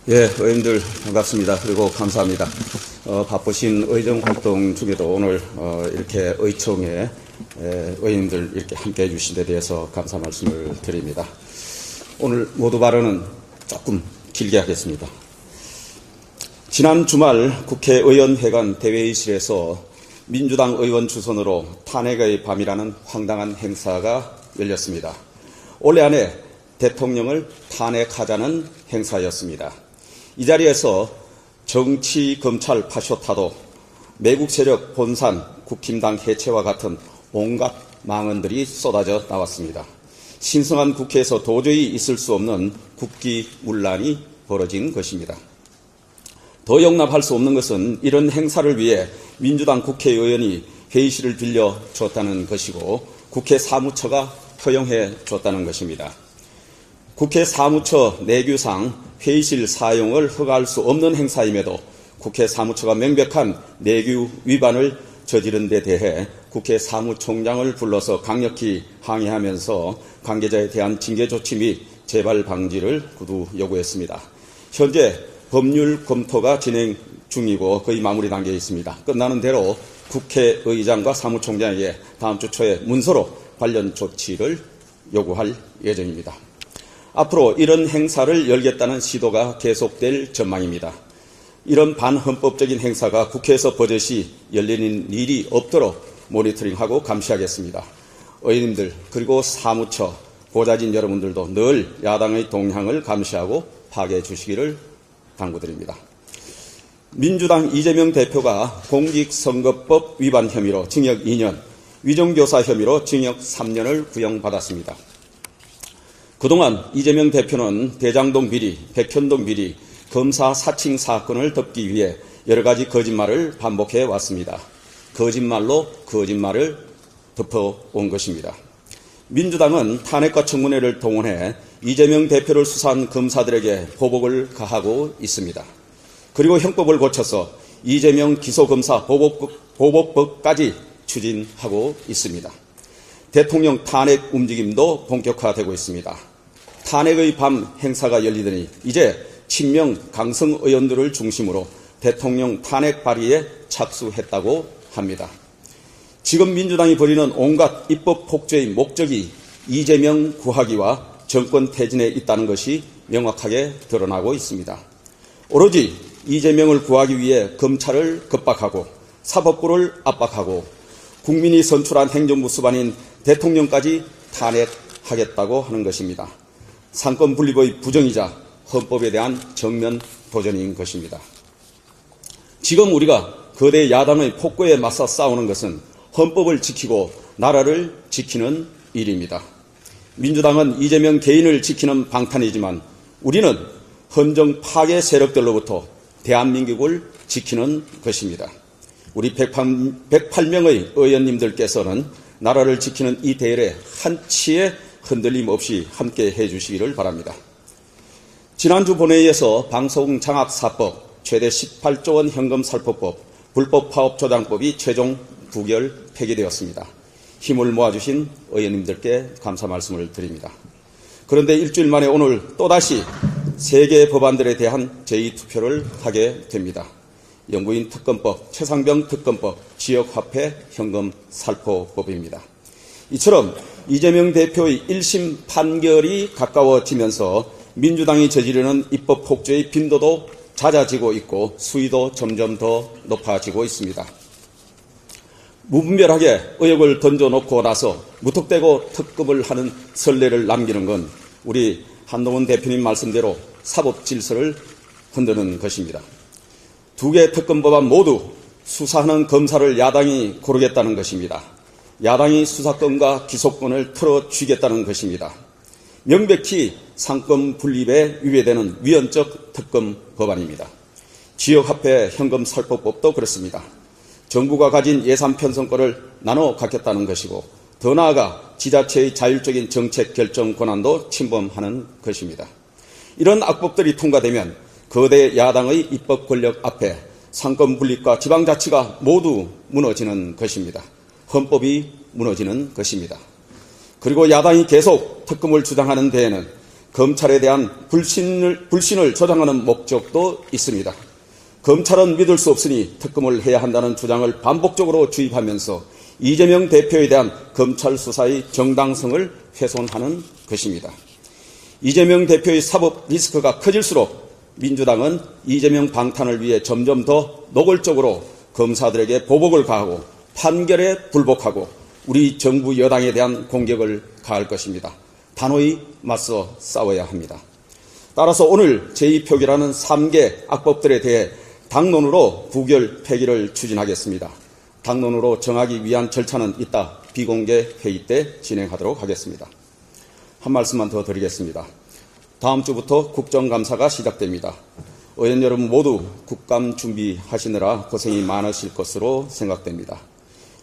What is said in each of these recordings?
예, 의원님들 반갑습니다. 그리고 감사합니다. 바쁘신 의정 활동 중에도 오늘 이렇게 의총에 의원님들 이렇게 함께 해주신 데 대해서 감사 말씀을 드립니다. 오늘 모두 발언은 조금 길게 하겠습니다. 지난 주말 국회의원회관 대회의실에서 민주당 의원 주선으로 탄핵의 밤이라는 황당한 행사가 열렸습니다. 올해 안에 대통령을 탄핵하자는 행사였습니다. 이 자리에서 정치, 검찰 파쇼타도, 매국 세력 본산, 국힘당 해체와 같은 온갖 망언들이 쏟아져 나왔습니다. 신성한 국회에서 도저히 있을 수 없는 국기문란이 벌어진 것입니다. 더 용납할 수 없는 것은 이런 행사를 위해 민주당 국회의원이 회의실을 빌려줬다는 것이고 국회 사무처가 허용해 줬다는 것입니다. 국회 사무처 내규상 회의실 사용을 허가할 수 없는 행사임에도 국회 사무처가 명백한 내규 위반을 저지른 데 대해 국회 사무총장을 불러서 강력히 항의하면서 관계자에 대한 징계 조치 및 재발 방지를 구두 요구했습니다. 현재 법률 검토가 진행 중이고 거의 마무리 단계에 있습니다. 끝나는 대로 국회의장과 사무총장에게 다음 주 초에 문서로 관련 조치를 요구할 예정입니다. 앞으로 이런 행사를 열겠다는 시도가 계속될 전망입니다. 이런 반헌법적인 행사가 국회에서 버젓이 열리는 일이 없도록 모니터링하고 감시하겠습니다. 의원님들 그리고 사무처, 보좌진 여러분들도 늘 야당의 동향을 감시하고 파악해 주시기를 당부드립니다. 민주당 이재명 대표가 공직선거법 위반 혐의로 징역 2년, 위정교사 혐의로 징역 3년을 구형받았습니다. 그동안 이재명 대표는 대장동 비리, 백현동 비리, 검사 사칭 사건을 덮기 위해 여러 가지 거짓말을 반복해 왔습니다. 거짓말로 거짓말을 덮어온 것입니다. 민주당은 탄핵과 청문회를 동원해 이재명 대표를 수사한 검사들에게 보복을 가하고 있습니다. 그리고 형법을 고쳐서 이재명 기소검사 보복법까지 추진하고 있습니다. 대통령 탄핵 움직임도 본격화되고 있습니다. 탄핵의 밤 행사가 열리더니 이제 친명 강성 의원들을 중심으로 대통령 탄핵 발의에 착수했다고 합니다. 지금 민주당이 벌이는 온갖 입법 폭주의 목적이 이재명 구하기와 정권 퇴진에 있다는 것이 명확하게 드러나고 있습니다. 오로지 이재명을 구하기 위해 검찰을 겁박하고 사법부를 압박하고 국민이 선출한 행정부 수반인 대통령까지 탄핵하겠다고 하는 것입니다. 상권 분립의 부정이자 헌법에 대한 정면 도전인 것입니다. 지금 우리가 거대 야당의 폭거에 맞서 싸우는 것은 헌법을 지키고 나라를 지키는 일입니다. 민주당은 이재명 개인을 지키는 방탄이지만 우리는 헌정 파괴 세력들로부터 대한민국을 지키는 것입니다. 우리 108명의 의원님들께서는 나라를 지키는 이 대열에 한치의 흔들림 없이 함께 해주시기를 바랍니다. 지난주 본회의에서 방송장악사법, 최대 18조 원 현금살포법, 불법파업조장법이 최종 부결 폐기되었습니다. 힘을 모아주신 의원님들께 감사 말씀을 드립니다. 그런데 일주일 만에 오늘 또다시 3개의 법안들에 대한 제2투표를 하게 됩니다. 영구인 특검법, 최상병 특검법, 지역화폐 현금살포법입니다. 이처럼 이재명 대표의 1심 판결이 가까워지면서 민주당이 저지르는 입법 폭주의 빈도도 잦아지고 있고 수위도 점점 더 높아지고 있습니다. 무분별하게 의혹을 던져놓고 나서 무턱대고 특검을 하는 선례를 남기는 건 우리 한동훈 대표님 말씀대로 사법 질서를 흔드는 것입니다. 2개 특검 법안 모두 수사하는 검사를 야당이 고르겠다는 것입니다. 야당이 수사권과 기소권을 틀어쥐겠다는 것입니다. 명백히 상권 분립에 위배되는 위헌적 특검 법안입니다. 지역화폐 현금살포법도 그렇습니다. 정부가 가진 예산 편성권을 나눠 갖겠다는 것이고 더 나아가 지자체의 자율적인 정책 결정 권한도 침범하는 것입니다. 이런 악법들이 통과되면 거대 야당의 입법 권력 앞에 상권 분립과 지방자치가 모두 무너지는 것입니다. 헌법이 무너지는 것입니다. 그리고 야당이 계속 특검을 주장하는 데에는 검찰에 대한 불신을 조장하는 목적도 있습니다. 검찰은 믿을 수 없으니 특검을 해야 한다는 주장을 반복적으로 주입하면서 이재명 대표에 대한 검찰 수사의 정당성을 훼손하는 것입니다. 이재명 대표의 사법 리스크가 커질수록 민주당은 이재명 방탄을 위해 점점 더 노골적으로 검사들에게 보복을 가하고 판결에 불복하고 우리 정부 여당에 대한 공격을 가할 것입니다. 단호히 맞서 싸워야 합니다. 따라서 오늘 제2표결하는 3개 악법들에 대해 당론으로 부결 폐기를 추진하겠습니다. 당론으로 정하기 위한 절차는 이따 비공개 회의 때 진행하도록 하겠습니다. 한 말씀만 더 드리겠습니다. 다음 주부터 국정감사가 시작됩니다. 의원 여러분 모두 국감 준비하시느라 고생이 많으실 것으로 생각됩니다.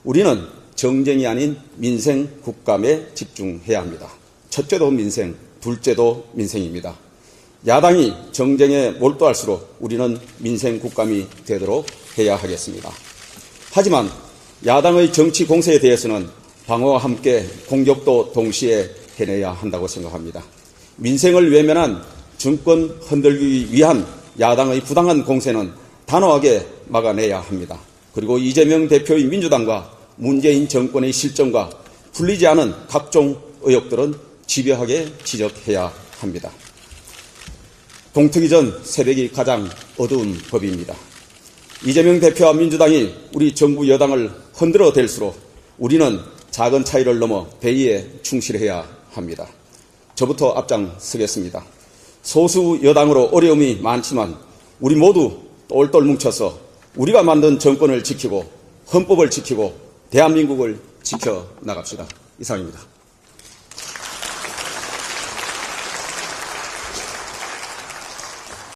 우리는 정쟁이 아닌 민생 국감에 집중해야 합니다. 첫째도 민생, 둘째도 민생입니다. 야당이 정쟁에 몰두할수록 우리는 민생 국감이 되도록 해야 하겠습니다. 하지만 야당의 정치 공세에 대해서는 방어와 함께 공격도 동시에 해내야 한다고 생각합니다. 민생을 외면한 정권 흔들기 위한 야당의 부당한 공세는 단호하게 막아내야 합니다. 그리고 이재명 대표의 민주당과 문재인 정권의 실정과 풀리지 않은 각종 의혹들은 집요하게 지적해야 합니다. 동트기 전 새벽이 가장 어두운 법입니다. 이재명 대표와 민주당이 우리 정부 여당을 흔들어 댈수록 우리는 작은 차이를 넘어 대의에 충실해야 합니다. 저부터 앞장서겠습니다. 소수 여당으로 어려움이 많지만 우리 모두 똘똘 뭉쳐서 우리가 만든 정권을 지키고 헌법을 지키고 대한민국을 지켜나갑시다. 이상입니다.